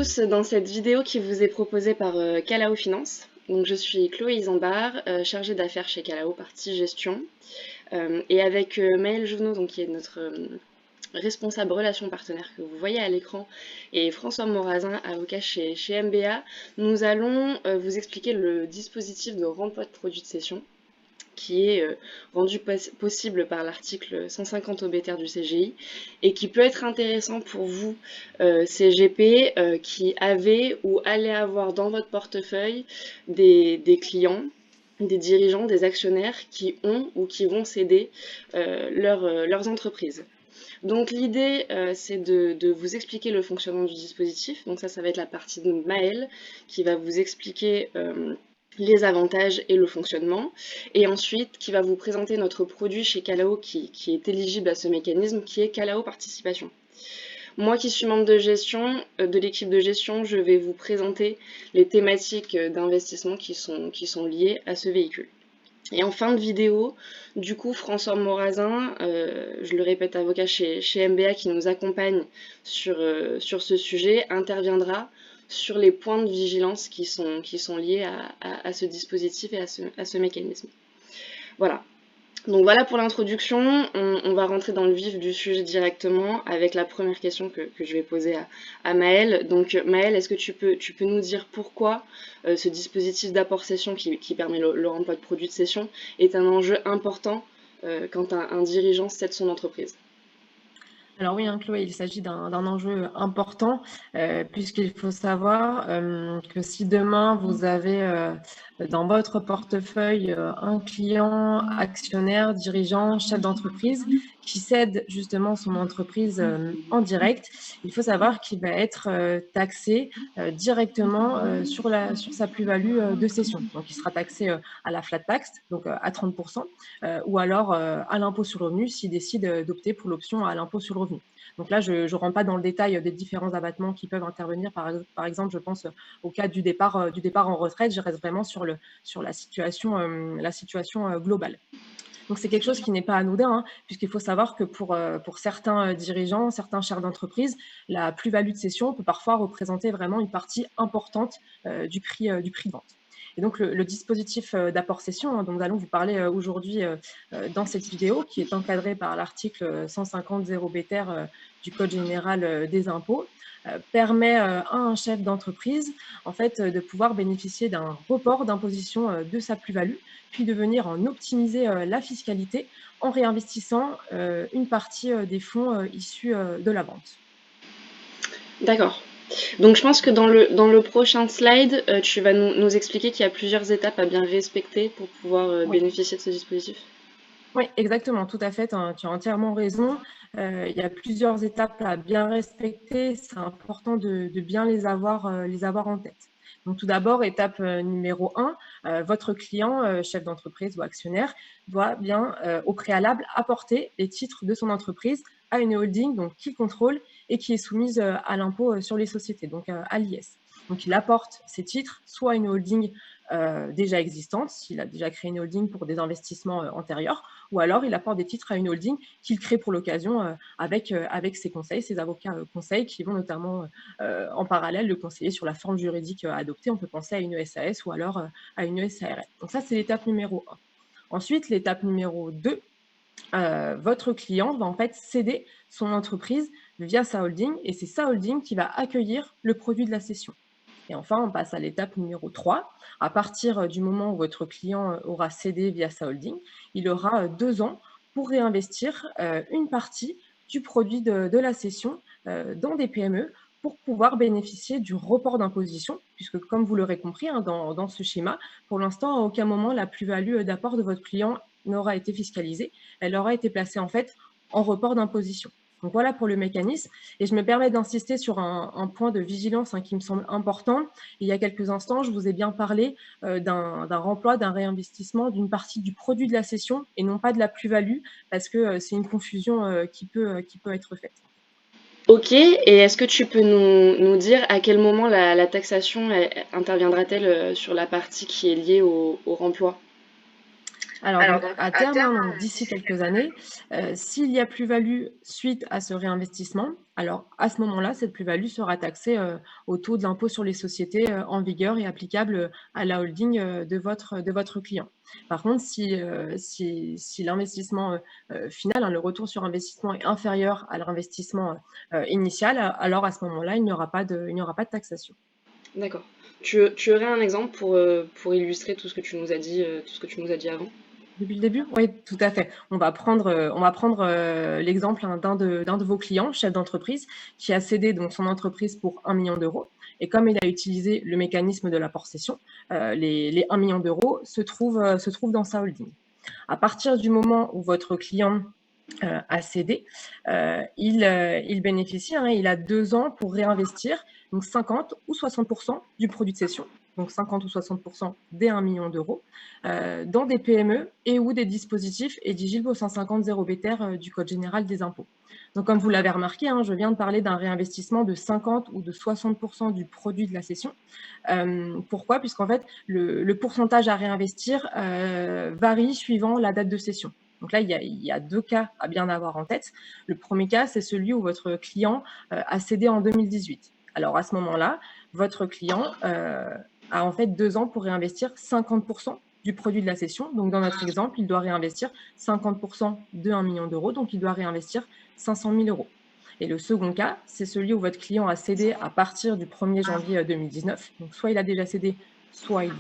tous dans cette vidéo qui vous est proposée par Calao Finance. Donc, je suis Chloé Isambard, chargée d'affaires chez Calao, partie gestion. Et avec Maëlle Jouvenot, donc, qui est notre responsable relations partenaires que vous voyez à l'écran, et François Morazin, avocat chez MBA, nous allons vous expliquer le dispositif de renvoi de produits de cession qui est rendu possible par l'article 150 obéter du CGI et qui peut être intéressant pour vous, CGP, qui avez ou allez avoir dans votre portefeuille des clients, des dirigeants, des actionnaires qui ont ou qui vont céder leurs entreprises. Donc l'idée, c'est de vous expliquer le fonctionnement du dispositif. Donc ça va être la partie de Maëlle qui va vous expliquer les avantages et le fonctionnement, et ensuite qui va vous présenter notre produit chez Calao qui est éligible à ce mécanisme, qui est Calao Participation. Moi qui suis membre de gestion, de l'équipe de gestion, je vais vous présenter les thématiques d'investissement qui sont liées à ce véhicule. Et en fin de vidéo, du coup, François Morazin, je le répète, avocat chez MBA qui nous accompagne sur ce sujet, interviendra sur les points de vigilance qui sont liés à ce dispositif et à ce mécanisme. Voilà. Donc voilà pour l'introduction, on va rentrer dans le vif du sujet directement avec la première question que je vais poser à Maëlle. Donc Maëlle, est-ce que tu peux nous dire pourquoi ce dispositif d'apport cession qui permet le renvoi de produits de cession est un enjeu important quand un dirigeant cède son entreprise? Alors oui, hein, Chloé, il s'agit d'un enjeu important, puisqu'il faut savoir que si demain vous avez dans votre portefeuille un client, actionnaire, dirigeant, chef d'entreprise qui cède justement son entreprise en direct, il faut savoir qu'il va être taxé directement sur sa plus-value de cession. Donc il sera taxé à la flat tax, donc à 30%, ou alors à l'impôt sur le revenu s'il décide d'opter pour l'option à l'impôt sur le revenu. Donc là, je ne rentre pas dans le détail des différents abattements qui peuvent intervenir. Par exemple, je pense au cas du départ en retraite, je reste vraiment sur la situation globale. Donc c'est quelque chose qui n'est pas anodin, hein, puisqu'il faut savoir que pour certains dirigeants, certains chefs d'entreprise, la plus-value de cession peut parfois représenter vraiment une partie importante du prix de vente. Et donc le dispositif d'apport cession, hein, dont nous allons vous parler aujourd'hui dans cette vidéo, qui est encadré par l'article 150 0 béter du Code général des impôts, permet à un chef d'entreprise en fait de pouvoir bénéficier d'un report d'imposition de sa plus-value, puis de venir en optimiser la fiscalité en réinvestissant une partie des fonds issus de la vente. D'accord. Donc je pense que dans le prochain slide, tu vas nous expliquer qu'il y a plusieurs étapes à bien respecter pour pouvoir Oui. bénéficier de ce dispositif. Oui, exactement, tout à fait, tu as entièrement raison. Il y a plusieurs étapes à bien respecter, c'est important de bien les avoir en tête. Donc tout d'abord, étape numéro 1, votre client, chef d'entreprise ou actionnaire, doit bien au préalable apporter les titres de son entreprise à une holding donc, qu'il contrôle et qui est soumise à l'impôt sur les sociétés, donc à l'IS. Donc il apporte ces titres soit à une holding déjà existante, s'il a déjà créé une holding pour des investissements antérieurs, ou alors il apporte des titres à une holding qu'il crée pour l'occasion avec ses conseils, ses avocats conseils qui vont notamment en parallèle le conseiller sur la forme juridique à adopter. On peut penser à une SAS ou alors à une SARL. Donc ça, c'est l'étape numéro 1. Ensuite, l'étape numéro 2, votre client va en fait céder son entreprise via sa holding et c'est sa holding qui va accueillir le produit de la cession. Et enfin, on passe à l'étape numéro 3. À partir du moment où votre client aura cédé via sa holding, il aura 2 ans pour réinvestir une partie du produit de la cession dans des PME pour pouvoir bénéficier du report d'imposition, puisque comme vous l'aurez compris hein, dans ce schéma, pour l'instant, à aucun moment la plus-value d'apport de votre client n'aura été fiscalisée. Elle aura été placée en fait en report d'imposition. Donc voilà pour le mécanisme. Et je me permets d'insister sur un point de vigilance qui me semble important. Il y a quelques instants, je vous ai bien parlé d'un remploi, d'un réinvestissement d'une partie du produit de la cession et non pas de la plus-value, parce que c'est une confusion qui peut être faite. Ok, et est-ce que tu peux nous dire à quel moment la taxation interviendra-t-elle sur la partie qui est liée au remploi? Alors donc à terme, hein, donc d'ici quelques années, s'il y a plus-value suite à ce réinvestissement, alors à ce moment-là, cette plus-value sera taxée, au taux de l'impôt sur les sociétés, en vigueur et applicable, à la holding, de votre client. Par contre, si l'investissement, final, hein, le retour sur investissement est inférieur à l'investissement, initial, alors à ce moment-là, il n'y aura pas de taxation. D'accord. Tu aurais un exemple pour illustrer tout ce que tu nous as dit, tout ce que tu nous as dit avant? Depuis le début? Oui, tout à fait. On va prendre l'exemple, hein, d'un de vos clients, chef d'entreprise, qui a cédé donc son entreprise pour 1 million d'euros. Et comme il a utilisé le mécanisme de l'apport cession, les 1 million d'euros se trouvent dans sa holding. À partir du moment où votre client a cédé, il bénéficie, hein, il a 2 ans pour réinvestir donc 50 ou 60% du produit de cession, donc 50 ou 60% des 1 million d'euros, dans des PME et ou des dispositifs éligibles au 150 0 du Code général des impôts. Donc, comme vous l'avez remarqué, hein, je viens de parler d'un réinvestissement de 50 ou de 60% du produit de la cession. Pourquoi? Puisqu'en fait, le pourcentage à réinvestir varie suivant la date de cession. Donc là, il y a 2 cas à bien avoir en tête. Le premier cas, c'est celui où votre client a cédé en 2018. Alors à ce moment-là, votre client a en fait 2 ans pour réinvestir 50% du produit de la cession. Donc dans notre exemple, il doit réinvestir 50% de 1 million d'euros, donc il doit réinvestir 500 000 euros. Et le second cas, c'est celui où votre client a cédé à partir du 1er janvier 2019. Donc soit il a déjà cédé, soit il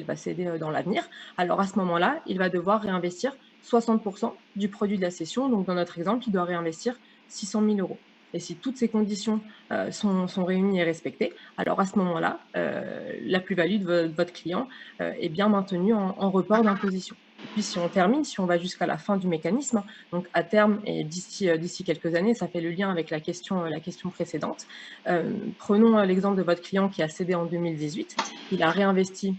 va céder dans l'avenir. Alors à ce moment-là, il va devoir réinvestir 60% du produit de la cession. Donc dans notre exemple, il doit réinvestir 600 000 euros. Et si toutes ces conditions sont réunies et respectées, alors à ce moment-là, la plus-value de votre client est bien maintenue en report d'imposition. Et puis si on termine, si on va jusqu'à la fin du mécanisme, donc à terme et d'ici quelques années, ça fait le lien avec la question précédente. Prenons l'exemple de votre client qui a cédé en 2018, il a réinvesti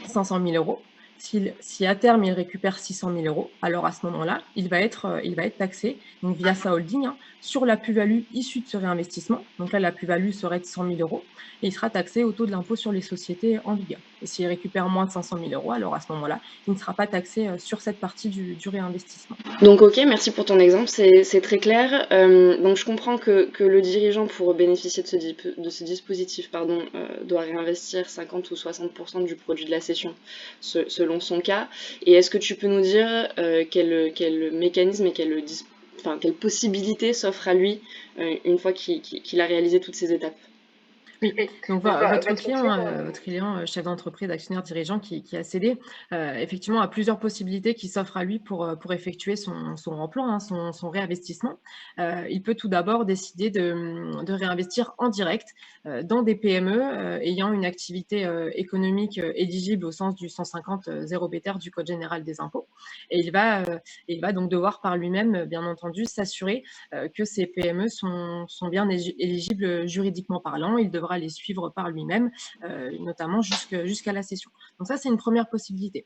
500 000 euros. Si à terme il récupère 600 000 euros, alors à ce moment-là, il va être taxé donc via sa holding, hein, sur la plus-value issue de ce réinvestissement. Donc là, la plus-value serait de 100 000 euros et il sera taxé au taux de l'impôt sur les sociétés en vigueur. Et s'il récupère moins de 500 000 euros, alors à ce moment-là, il ne sera pas taxé sur cette partie du réinvestissement. Donc ok, merci pour ton exemple, c'est très clair. Donc je comprends que le dirigeant, pour bénéficier de ce dispositif, pardon, doit réinvestir 50 ou 60% du produit de la cession, selon son cas. Et est-ce que tu peux nous dire quel mécanisme et quelle possibilité s'offre à lui une fois qu'il a réalisé toutes ces étapes? Oui, donc votre client, chef d'entreprise, actionnaire, dirigeant qui a cédé, effectivement a plusieurs possibilités qui s'offrent à lui pour effectuer son remploi, hein, son réinvestissement. Il peut tout d'abord décider de réinvestir en direct, dans des PME, ayant une activité, économique, éligible au sens du 150 0 du Code général des impôts. Et il va donc devoir par lui-même, bien entendu, s'assurer, que ces PME sont bien éligibles juridiquement parlant. Il devra les suivre par lui-même, notamment jusqu'à la cession. Donc ça, c'est une première possibilité.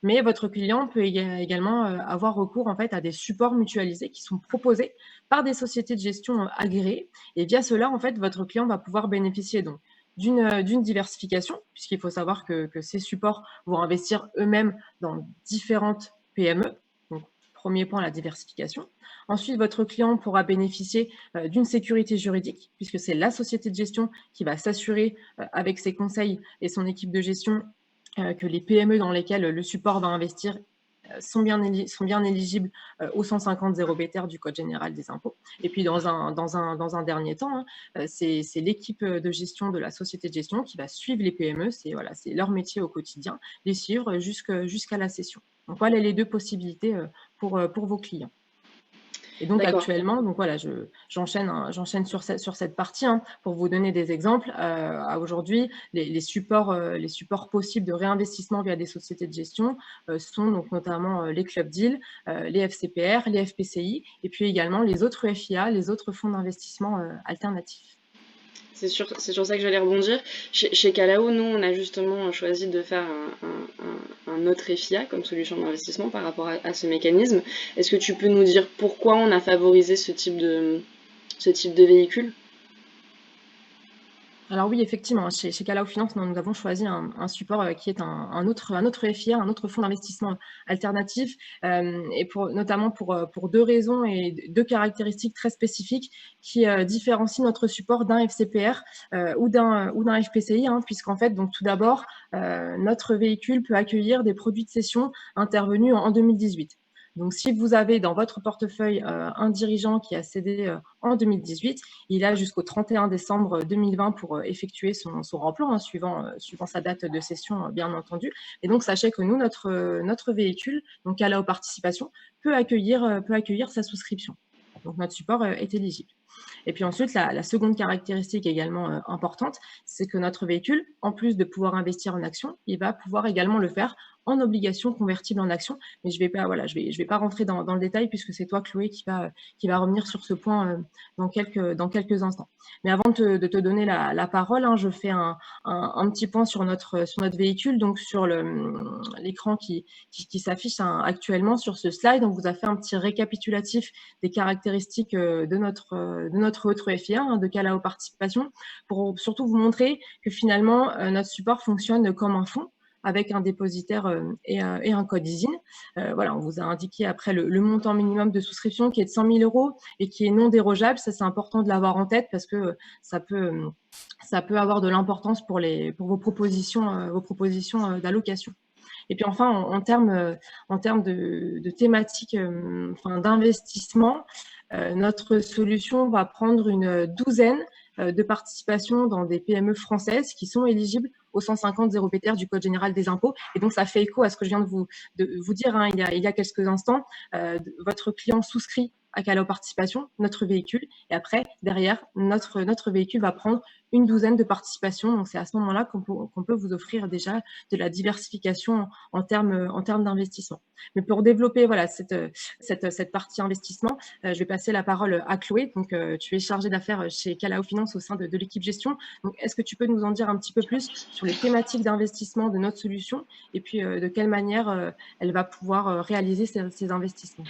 Mais votre client peut également avoir recours en fait à des supports mutualisés qui sont proposés par des sociétés de gestion agréées. Et via cela, en fait, votre client va pouvoir bénéficier donc d'une diversification, puisqu'il faut savoir que ces supports vont investir eux-mêmes dans différentes PME. Donc, premier point, la diversification. Ensuite, votre client pourra bénéficier d'une sécurité juridique, puisque c'est la société de gestion qui va s'assurer avec ses conseils et son équipe de gestion que les PME dans lesquelles le support va investir sont bien éligibles au 150 0 du Code général des impôts. Et puis, dans un dernier temps, hein, c'est l'équipe de gestion de la société de gestion qui va suivre les PME. C'est leur métier au quotidien, les suivre jusqu'à la cession. Donc, voilà les deux possibilités pour vos clients. Et donc D'accord. actuellement, donc voilà, j'enchaîne sur cette partie, hein, pour vous donner des exemples. À aujourd'hui, les supports possibles de réinvestissement via des sociétés de gestion sont donc notamment les clubs deal, les FCPR, les FPCI, et puis également les autres FIA, les autres fonds d'investissement alternatifs. C'est sur ça que j'allais rebondir. Chez Calao, nous, on a justement choisi de faire un autre FIA comme solution d'investissement par rapport à ce mécanisme. Est-ce que tu peux nous dire pourquoi on a favorisé ce type de véhicule? Alors oui, effectivement, chez Calao Finance, nous avons choisi un support qui est un autre FIA, un autre fonds d'investissement alternatif, et notamment pour deux raisons et deux caractéristiques très spécifiques qui différencient notre support d'un FCPR ou d'un FPCI, hein, puisqu'en fait, donc tout d'abord, notre véhicule peut accueillir des produits de cession intervenus en 2018. Donc, si vous avez dans votre portefeuille un dirigeant qui a cédé en 2018, il a jusqu'au 31 décembre 2020 pour effectuer son remplant, hein, suivant sa date de cession, bien entendu. Et donc, sachez que nous, notre véhicule, donc Calao Participation, peut accueillir sa souscription. Donc, notre support est éligible. Et puis ensuite, la seconde caractéristique également importante, c'est que notre véhicule, en plus de pouvoir investir en actions, il va pouvoir également le faire en obligations convertibles en actions. Mais je vais pas rentrer dans le détail puisque c'est toi, Chloé, qui va revenir sur ce point dans quelques instants. Mais avant de te donner la parole, hein, je fais un petit point sur notre véhicule, donc sur l'écran qui s'affiche actuellement sur ce slide. On vous a fait un petit récapitulatif des caractéristiques de notre autre FIA, hein, de Calao Participation, pour surtout vous montrer que finalement, notre support fonctionne comme un fonds, avec un dépositaire et un code ISIN. Voilà, on vous a indiqué après le montant minimum de souscription qui est de 100 000 € et qui est non dérogeable. Ça, c'est important de l'avoir en tête parce que ça peut avoir de l'importance pour vos propositions d'allocation. Et puis enfin, en termes de thématiques d'investissement, notre solution va prendre une douzaine de participations dans des PME françaises qui sont éligibles aux 150 0 du Code général des impôts. Et donc, ça fait écho à ce que je viens de vous dire hein, il y a quelques instants. Votre client souscrit à Calao Participation, notre véhicule, et après, derrière, notre véhicule va prendre une douzaine de participations. Donc, c'est à ce moment-là qu'on peut vous offrir déjà de la diversification en termes d'investissement. Mais pour développer voilà, cette partie investissement, je vais passer la parole à Chloé. Donc, tu es chargée d'affaires chez Calao Finance au sein de l'équipe gestion. Donc, est-ce que tu peux nous en dire un petit peu plus sur les thématiques d'investissement de notre solution et puis de quelle manière elle va pouvoir réaliser ces investissements?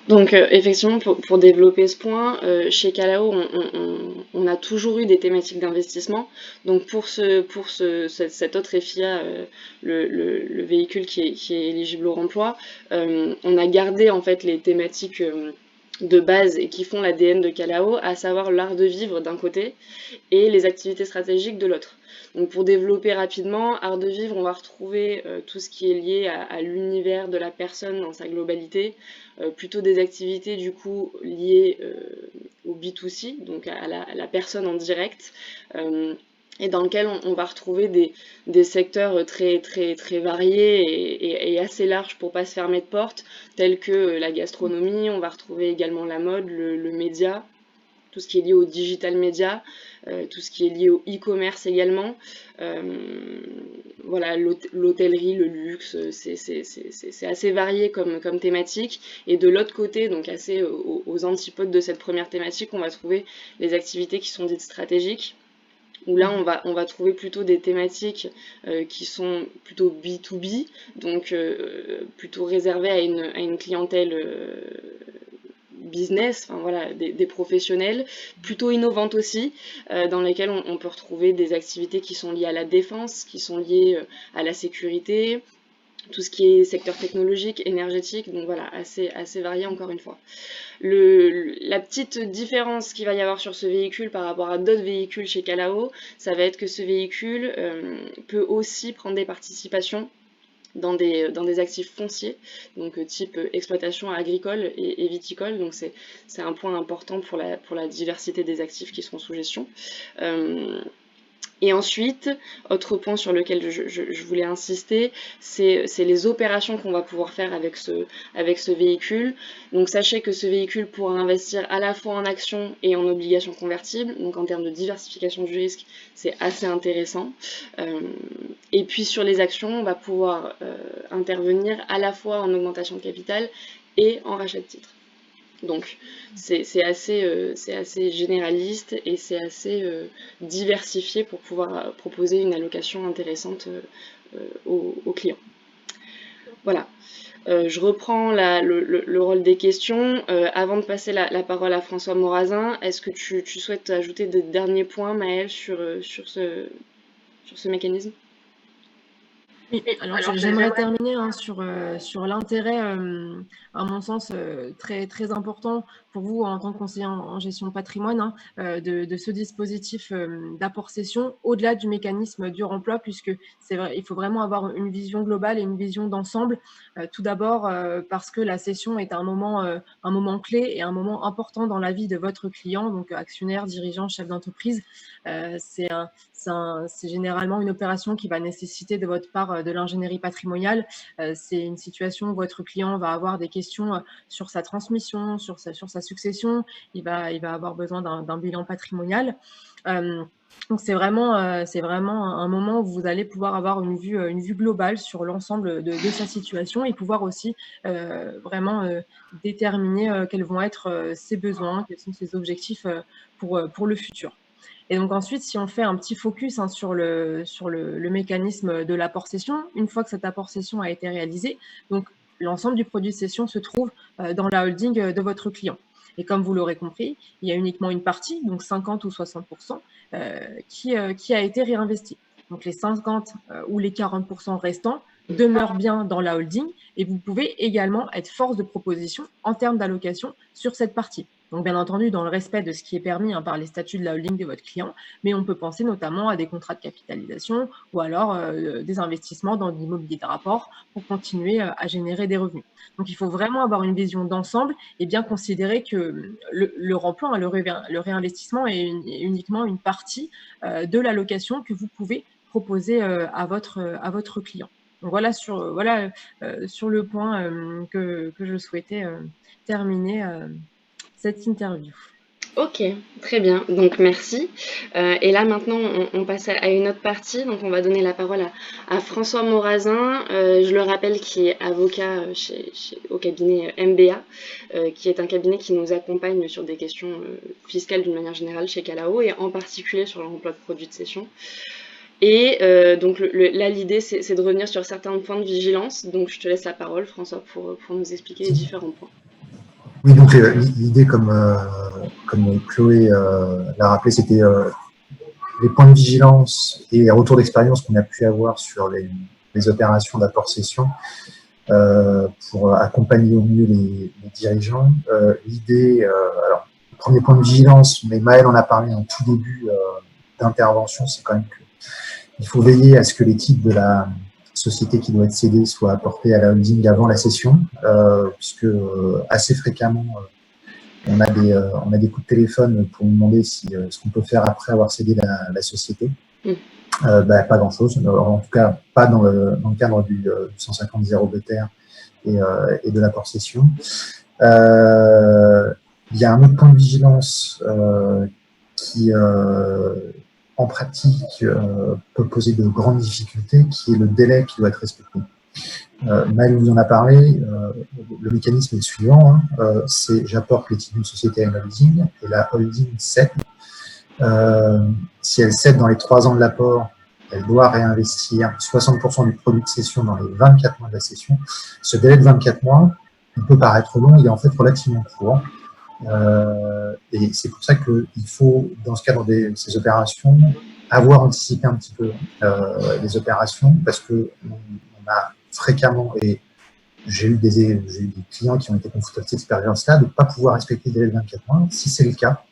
Donc effectivement, pour développer ce point, chez Calao, on a toujours eu des thématiques d'investissement. Donc pour cet autre FIA, le véhicule qui est éligible au remploi, on a gardé en fait les thématiques de base et qui font l'ADN de Calao, à savoir l'art de vivre d'un côté et les activités stratégiques de l'autre. Donc pour développer rapidement, art de vivre, on va retrouver tout ce qui est lié à l'univers de la personne dans sa globalité, plutôt des activités du coup liées au B2C, donc à la personne en direct, et dans lequel on va retrouver des secteurs très variés et assez larges pour pas se fermer de porte, tels que la gastronomie. On va retrouver également la mode, le média, tout ce qui est lié au digital média, tout ce qui est lié au e-commerce également. Voilà, l'hôtellerie, le luxe, c'est assez varié comme thématique. Et de l'autre côté, donc assez aux antipodes de cette première thématique, on va trouver les activités qui sont dites stratégiques, où là on va trouver plutôt des thématiques qui sont plutôt B2B, donc plutôt réservées à une clientèle business, enfin voilà, des professionnels, plutôt innovantes aussi, dans lesquelles on peut retrouver des activités qui sont liées à la défense, qui sont liées à la sécurité, tout ce qui est secteur technologique, énergétique, donc voilà, assez varié encore une fois. La petite différence qu'il va y avoir sur ce véhicule par rapport à d'autres véhicules chez Calao, ça va être que ce véhicule peut aussi prendre des participations dans des actifs fonciers, donc type exploitation agricole et viticole, donc c'est un point important pour la diversité des actifs qui seront sous gestion. Et ensuite, autre point sur lequel je voulais insister, c'est les opérations qu'on va pouvoir faire avec ce véhicule. Donc sachez que ce véhicule pourra investir à la fois en actions et en obligations convertibles. Donc en termes de diversification du risque, c'est assez intéressant. Et puis sur les actions, on va pouvoir intervenir à la fois en augmentation de capital et en rachat de titres. Donc c'est assez généraliste et c'est assez diversifié pour pouvoir proposer une allocation intéressante aux clients. Voilà. Je reprends le rôle des questions. Avant de passer la parole à François Morazin, est-ce que tu souhaites ajouter des derniers points, Maëlle, sur ce mécanisme? Oui, alors j'aimerais terminer hein, sur l'intérêt, à mon sens, très, très important pour vous en tant que conseiller en gestion de patrimoine, hein, de ce dispositif d'apport-cession, au-delà du mécanisme du remploi, puisque c'est vrai, il faut vraiment avoir une vision globale et une vision d'ensemble. Tout d'abord, parce que la cession est un moment clé et un moment important dans la vie de votre client, donc actionnaire, dirigeant, chef d'entreprise. C'est généralement une opération qui va nécessiter de votre part de l'ingénierie patrimoniale. C'est une situation où votre client va avoir des questions sur sa transmission, sur sa succession. Il va avoir besoin d'un bilan patrimonial. Donc c'est vraiment un moment où vous allez pouvoir avoir une vue globale sur l'ensemble de sa situation et pouvoir aussi vraiment déterminer quels vont être ses besoins, quels sont ses objectifs pour le futur. Et donc ensuite, si on fait un petit focus hein, sur le mécanisme de l'apport-cession, une fois que cet apport-cession a été réalisé, donc l'ensemble du produit de cession se trouve dans la holding de votre client. Et comme vous l'aurez compris, il y a uniquement une partie, donc 50 ou 60%, qui a été réinvestie. Donc les 50 ou les 40% restants demeurent bien dans la holding et vous pouvez également être force de proposition en termes d'allocation sur cette partie. Donc, bien entendu, dans le respect de ce qui est permis hein, par les statuts de la holding de votre client, mais on peut penser notamment à des contrats de capitalisation ou alors des investissements dans l'immobilier de rapport pour continuer à générer des revenus. Donc, il faut vraiment avoir une vision d'ensemble et bien considérer que le remploi, hein, le réinvestissement est uniquement une partie de l'allocation que vous pouvez proposer à votre client. Donc, voilà sur le point que je souhaitais terminer cette interview. Ok, très bien. Donc merci. Et là maintenant, on passe à une autre partie. Donc on va donner la parole à François Morazin. Je le rappelle, qui est avocat au cabinet MBA, qui est un cabinet qui nous accompagne sur des questions fiscales d'une manière générale chez Calao et en particulier sur l'emploi de produits de cession. Et donc là, l'idée, c'est de revenir sur certains points de vigilance. Donc je te laisse la parole, François, pour nous expliquer les différents points. Oui, donc l'idée, comme Chloé l'a rappelé, c'était les points de vigilance et les retours d'expérience qu'on a pu avoir sur les opérations d'apport-cession pour accompagner au mieux les dirigeants. L'idée, alors, le premier point de vigilance, mais Maëlle en a parlé en tout début d'intervention, c'est quand même qu'il faut veiller à ce que les titres de la société qui doit être cédée soient apportés à la holding avant la cession, puisque assez fréquemment, on a des coups de téléphone pour nous demander ce qu'on peut faire après avoir cédé la société. Pas grand-chose, en tout cas pas dans le cadre du 150-0 terre et de l'apport-cession. Il y a un autre point de vigilance qui, en pratique, peut poser de grandes difficultés, qui est le délai qui doit être respecté. Maëlle vous en a parlé, le mécanisme est le suivant, hein, c'est j'apporte les titres d'une société à une holding, et la holding cède. Si elle cède dans les 3 ans de l'apport, elle doit réinvestir 60% du produit de cession dans les 24 mois de la cession. Ce délai de 24 mois, il peut paraître long, il est en fait relativement court. Et c'est pour ça qu'il faut, dans ce cadre de ces opérations, avoir anticipé un petit peu les opérations, parce qu'on a fréquemment, et j'ai eu des clients qui ont été confrontés à cette expérience-là, de ne pas pouvoir respecter le délai de 24 mois. Si c'est le cas,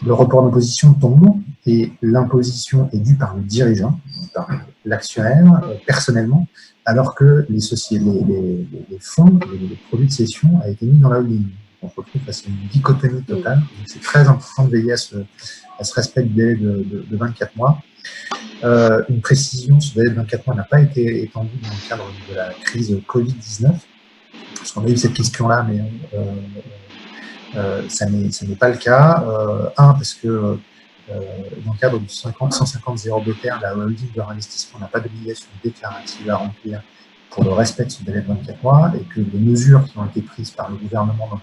le report d'imposition tombe et l'imposition est due par le dirigeant, par l'actionnaire, personnellement, alors que les fonds, les produits de cession a été mis dans la holding. On se retrouve face à une dichotomie totale. Donc c'est très important de veiller à ce respect du délai de 24 mois. Une précision, ce délai de 24 mois n'a pas été étendu dans le cadre de la crise Covid-19, parce qu'on a eu cette question-là, mais ça n'est pas le cas. Parce que dans le cadre du 150-0 terre, la holding de réinvestissement n'a pas d'obligation déclarative à remplir pour le respect de ce délai de 24 mois, et que les mesures qui ont été prises par le gouvernement, donc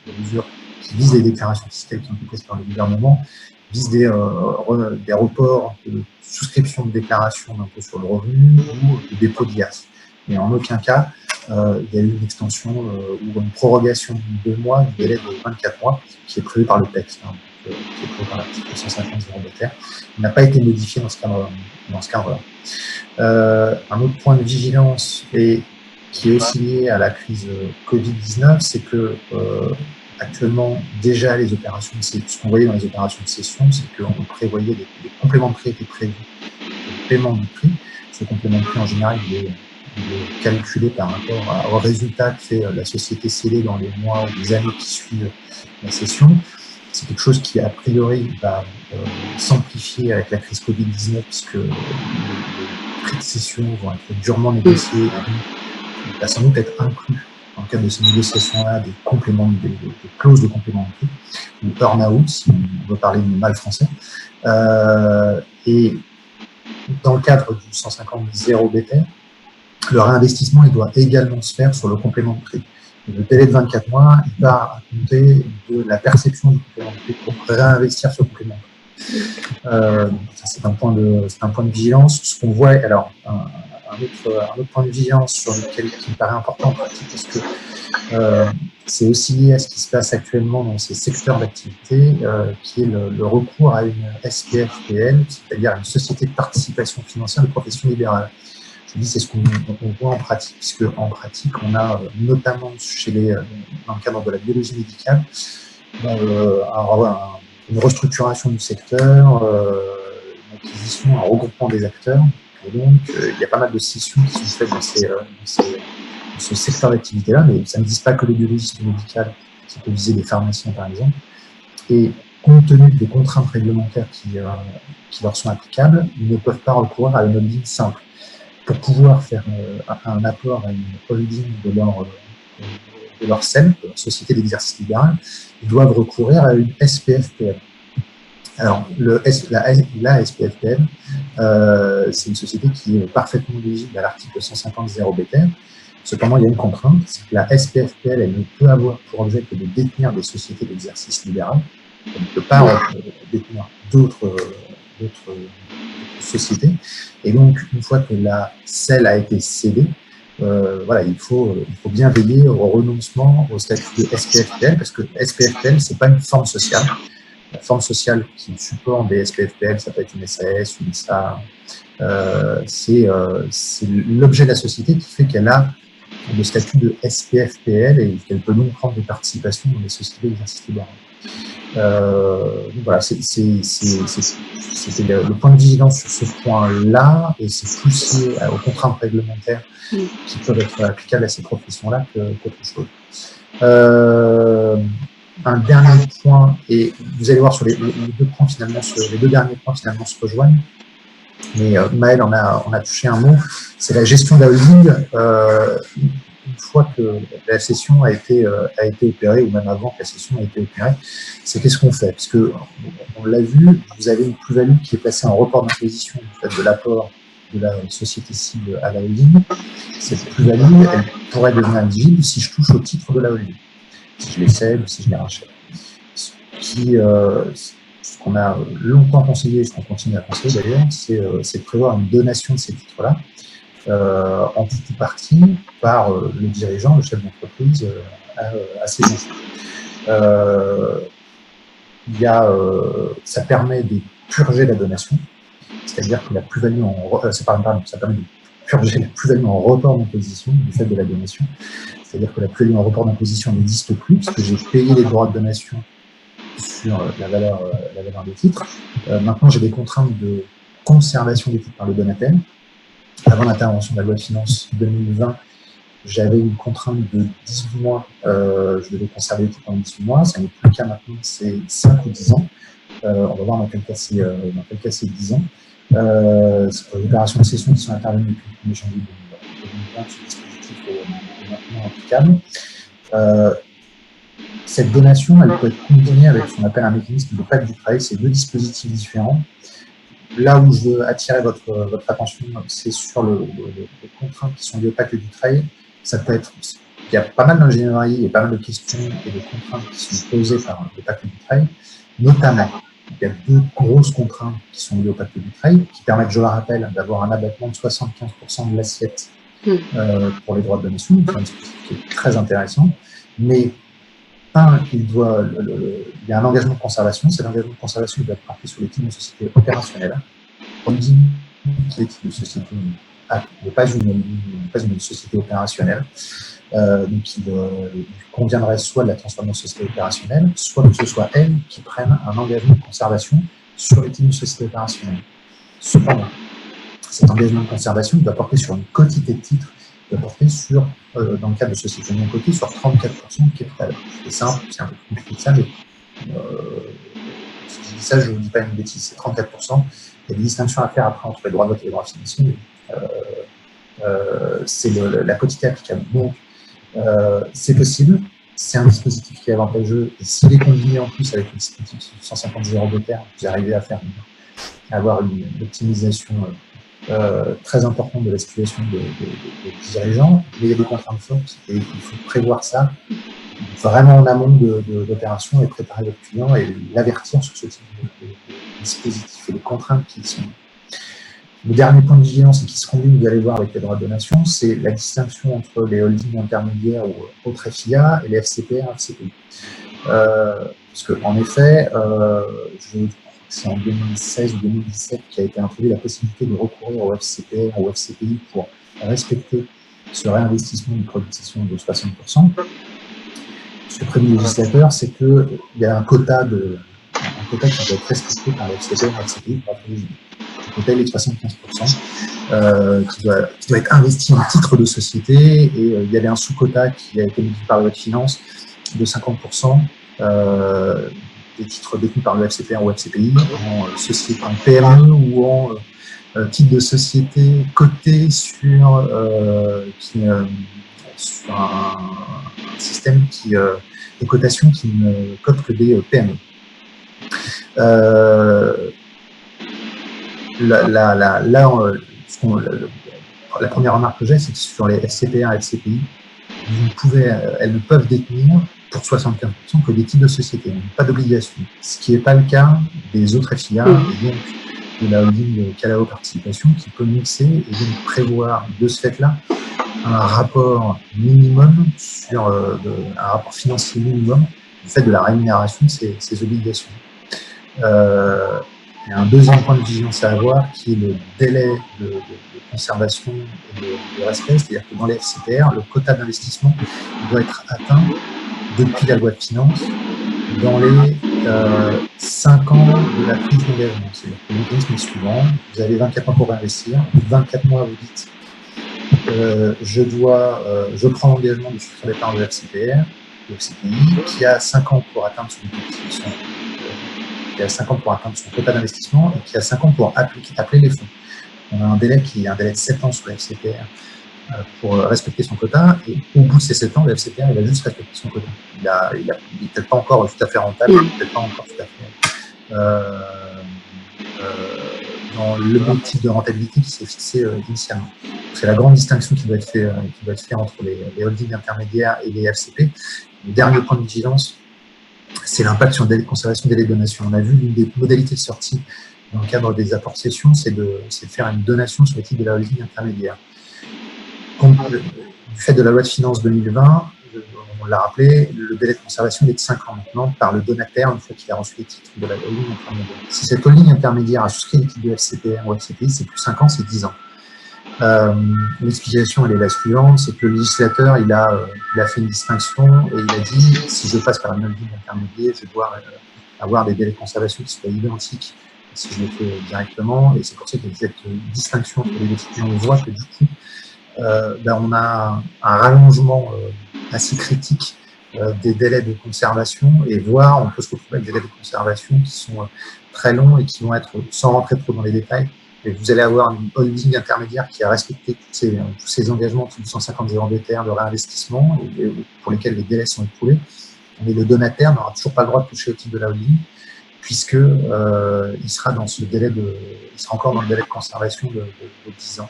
les mesures qui visent les déclarations fiscales qui ont été prises par le gouvernement, visent des reports de souscription de déclaration d'impôt sur le revenu ou de dépôt d'IAS. Et en aucun cas, il y a eu une extension ou une prorogation de 2 mois du délai de 24 mois qui est prévu par le texte, hein, qui est prévu par l'article 150 0 Il n'a pas été modifié dans ce cadre-là. Un autre point de vigilance et qui est aussi lié à la crise Covid-19, c'est que actuellement, déjà, les opérations, ce qu'on voyait dans les opérations de cession, c'est qu'on prévoyait des compléments de prix étaient prévus, le paiement du prix. Ce complément de prix, en général, il est calculé par rapport au résultat que fait la société cédée dans les mois ou les années qui suivent la cession. C'est quelque chose qui, a priori, va s'amplifier avec la crise Covid-19, puisque les prix de cession vont être durement négociés et il va sans doute être inclus dans le cadre de ces négociations-là des clauses de complément de prix, ou earn-out, si on veut parler mal français. Et dans le cadre du 150 0 BTR, le réinvestissement il doit également se faire sur le complément de prix. Le délai de 24 mois, il va à compter de la perception du complément de prix pour réinvestir ce complément de prix. Ça, c'est un point de vigilance. Ce qu'on voit, alors, un autre point de vigilance sur lequel qui me paraît important en pratique, parce que c'est aussi lié à ce qui se passe actuellement dans ces secteurs d'activité, qui est le recours à une SPFPL, c'est-à-dire une société de participation financière de profession libérale. Je dis c'est ce qu'on voit en pratique, puisque en pratique, on a notamment dans le cadre de la biologie médicale, une restructuration du secteur, une acquisition, un regroupement des acteurs. Et donc, il y a pas mal de scissions qui sont faites dans ce secteur d'activité-là, mais ça ne vise pas que les biologistes médicaux, ça peut viser les pharmaciens, par exemple. Et compte tenu des contraintes réglementaires qui leur sont applicables, ils ne peuvent pas recourir à une holding simple. Pour pouvoir faire un apport à une holding de leur SEM, de leur société d'exercice libéral, ils doivent recourir à une SPFPL. Alors, la SPFPL, c'est une société qui est parfaitement éligible à l'article 150 0 BTR. Cependant, il y a une contrainte, c'est que la SPFPL, elle ne peut avoir pour objet que de détenir des sociétés d'exercice libéral. Elle ne peut pas détenir d'autres sociétés. Et donc, une fois que celle a été cédée, il faut bien veiller au renoncement au statut de SPFPL, parce que SPFPL, ce n'est pas une forme sociale. La forme sociale qui supporte des SPFPL, ça peut être une SAS, une SA. C'est l'objet de la société qui fait qu'elle a le statut de SPFPL et qu'elle peut donc prendre des participations dans les sociétés d'exercice libéral. Voilà, c'était le point de vigilance sur ce point-là, et c'est plus lié aux contraintes réglementaires qui peuvent être applicables à ces professions-là qu'autre chose. Un dernier point, et vous allez voir sur les deux points finalement, les deux derniers points finalement se rejoignent, mais Maël on a touché un mot, c'est la gestion de la holding. Une fois que la cession a été opérée, ou même avant que la cession a été opérée, c'est qu'est-ce qu'on fait? Parce que on l'a vu, vous avez une plus-value qui est placée en report d'imposition du fait de l'apport de la société cible à la holding. Cette plus-value, elle pourrait devenir éligible si je touche au titre de la holding, si je les cède ou si je les rachète. Ce qu'on a longtemps conseillé, ce qu'on continue à conseiller d'ailleurs, c'est de prévoir une donation de ces titres-là, en tout ou partie, par le dirigeant, le chef d'entreprise, à ses enfants. Ça permet de purger la donation, c'est-à-dire que la plus-value ça permet de purger la plus-value en report d'imposition du fait de la donation, c'est-à-dire que la plus-value en report d'imposition n'existe plus, puisque j'ai payé les droits de donation sur la valeur des titres. Maintenant, j'ai des contraintes de conservation des titres par le donataire. Avant l'intervention de la loi de finances 2020, j'avais une contrainte de 18 mois. Je devais conserver les titres pendant 18 mois. Ça n'est plus le cas maintenant, c'est 5 ou 10 ans. On va voir dans quel cas c'est 10 ans. C'est pour les opérations de cession qui sont intervenues depuis le 1er janvier 2020. Ce dispositif est maintenant applicable. Cette donation, elle peut être combinée avec ce qu'on appelle un mécanisme de pacte du travail. C'est deux dispositifs différents. Là où je veux attirer votre attention, c'est sur les contraintes qui sont liées au pacte du travail. Ça peut être, il y a pas mal d'ingénierie et pas mal de questions et de contraintes qui sont posées par le pacte du travail. Notamment, il y a deux grosses contraintes qui sont liées au pacte du travail, qui permettent, je le rappelle, d'avoir un abattement de 75% de l'assiette pour les droits de donation. C'est un dispositif qui est très intéressant. Mais il y a un engagement de conservation. Cet engagement de conservation doit être porté sur les types de sociétés opérationnelles. On dit que les types de sociétés n'est pas une société opérationnelle. Donc, il conviendrait soit de la transformer en société opérationnelle, soit que ce soit elle qui prenne un engagement de conservation sur les types de société opérationnelle. Cependant, cet engagement de conservation doit porter sur une quotité de titres, doit porter sur, dans le cadre de sociétés non cotées, sur 34% de capital. C'est simple, c'est un peu plus compliqué que ça, mais si je dis ça, je ne vous dis pas une bêtise, c'est 34%. Il y a des distinctions à faire après entre les droits de vote et les droits financiers. C'est la quotité applicable. Donc, c'est possible, c'est un dispositif qui est avantageux, et s'il est combiné en plus avec le dispositif 150 0 de terre, vous arrivez à avoir une optimisation très importante de la situation des dirigeants, mais il y a des contraintes fortes, et il faut prévoir ça vraiment en amont de l'opération et préparer votre client et l'avertir sur ce type de dispositif et les contraintes qui sont. Le dernier point de vigilance et qui se combine, vous allez voir, avec les droits de donation, c'est la distinction entre les holdings intermédiaires ou autres FIA et les FCPR, FCPI. Parce qu'en effet, je crois que c'est en 2016 ou 2017 qu'a été introduite la possibilité de recourir au FCPR ou au FCPI pour respecter ce réinvestissement de produit de cession de 60%. Ce que prévu le législateur, c'est qu'il y a un quota qui doit être respecté par les FCPR et FCPI pour être éligible. Le quota est de 75%, qui doit être investi en titre de société, et il y avait un sous-quota qui a été modifié par la loi de finances de 50% des titres détenus par le FCPR ou FCPI en société, en PME ou en titre de société coté sur un système de cotation qui ne cote que des PME. La première remarque que j'ai, c'est que sur les FCPR et FCPI, elles ne peuvent détenir pour 75% que des types de sociétés, donc pas d'obligation. Ce qui n'est pas le cas des autres FIA, et donc de la holding Calao Participation, qui peut mixer et donc prévoir de ce fait-là un rapport minimum un rapport financier minimum du fait de la rémunération de ces obligations. Il y a un deuxième point de vigilance à avoir qui est le délai de conservation et de respect, c'est-à-dire que dans les FCPR, le quota d'investissement doit être atteint depuis la loi de finances dans les 5 ans de la prise d'engagement. C'est-à-dire que le mécanisme est suivant, vous avez 24 mois pour investir, 24 mois vous dites je prends l'engagement de souscrire l'épargne de FCPR, le FCPI, qui a 5 ans pour atteindre son quota d'investissement et qui a 5 ans pour appeler les fonds. On a un délai qui est un délai de 7 ans sur la FCPR pour respecter son quota, et au bout de ces 7 ans, le FCPR il a juste respecté son quota. Il n'est peut-être pas encore tout à fait rentable, il n'est peut-être pas encore tout à fait dans le type de rentabilité qui s'est fixé initialement. C'est la grande distinction qui doit être faite entre les holdings intermédiaires et les FCP. Le dernier point de vigilance, c'est l'impact sur le délai de conservation des donations. On a vu l'une des modalités de sortie dans le cadre des apports cessions, c'est de faire une donation sur le titre de la holding intermédiaire. Du fait de la loi de finances 2020, on l'a rappelé, le délai de conservation est de 5 ans maintenant par le donataire une fois qu'il a reçu les titres de la holding intermédiaire. Si cette holding intermédiaire a souscrit les titres de FCPR ou FCPI, c'est plus 5 ans, c'est 10 ans. L'explication, elle est la suivante, c'est que le législateur, il a fait une distinction et il a dit, si je passe par une holding intermédiaire, je dois avoir des délais de conservation qui soient identiques si je le fais directement, et c'est pour ça qu'il y a cette distinction entre les deux types. On voit que du coup, on a un rallongement assez critique des délais de conservation, et voire on peut se retrouver avec des délais de conservation qui sont très longs et qui vont être, sans rentrer trop dans les détails, et vous allez avoir une holding intermédiaire qui a respecté tous ces engagements de 150 000 de réinvestissement et pour lesquels les délais sont écoulés, mais le donataire n'aura toujours pas le droit de toucher au titre de la holding, puisque il sera encore dans le délai de conservation de 10 ans.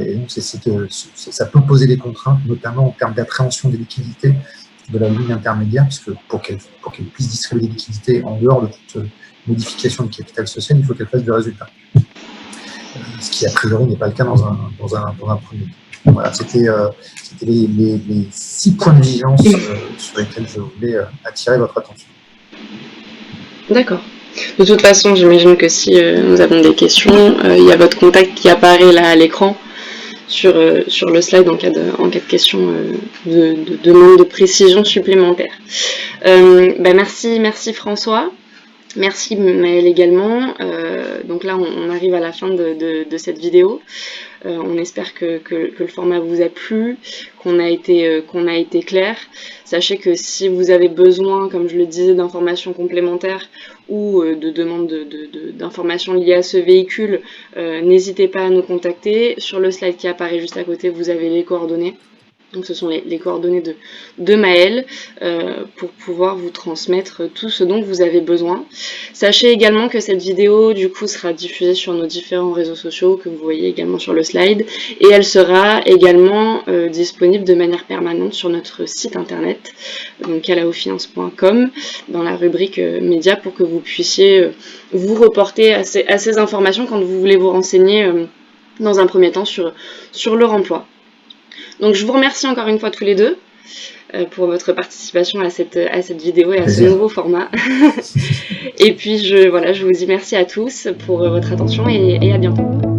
Et donc, ça peut poser des contraintes, notamment en termes d'appréhension des liquidités de la holding intermédiaire, puisque pour qu'elle puisse distribuer des liquidités en dehors de toute modification du capital social, il faut qu'elle fasse du résultat. Ce qui, a priori, n'est pas le cas dans un premier temps. Voilà, c'était les 6 points de vigilance sur lesquels je voulais attirer votre attention. D'accord. De toute façon, j'imagine que si nous avons des questions, il y a votre contact qui apparaît là à l'écran sur le slide en cas de question de demande de précision supplémentaire. Merci François. Merci Maëlle également. Donc là, on arrive à la fin de cette vidéo. On espère que le format vous a plu, qu'on a été clair. Sachez que si vous avez besoin, comme je le disais, d'informations complémentaires ou de demandes d'informations liées à ce véhicule, n'hésitez pas à nous contacter. Sur le slide qui apparaît juste à côté, vous avez les coordonnées. Donc ce sont les coordonnées de Maëlle pour pouvoir vous transmettre tout ce dont vous avez besoin. Sachez également que cette vidéo du coup sera diffusée sur nos différents réseaux sociaux que vous voyez également sur le slide et elle sera également disponible de manière permanente sur notre site internet, donc calaofinance.com, dans la rubrique médias pour que vous puissiez vous reporter à ces informations quand vous voulez vous renseigner dans un premier temps sur leur emploi. Donc je vous remercie encore une fois tous les deux pour votre participation à cette vidéo et à ce nouveau format. Et puis je vous dis merci à tous pour votre attention et à bientôt.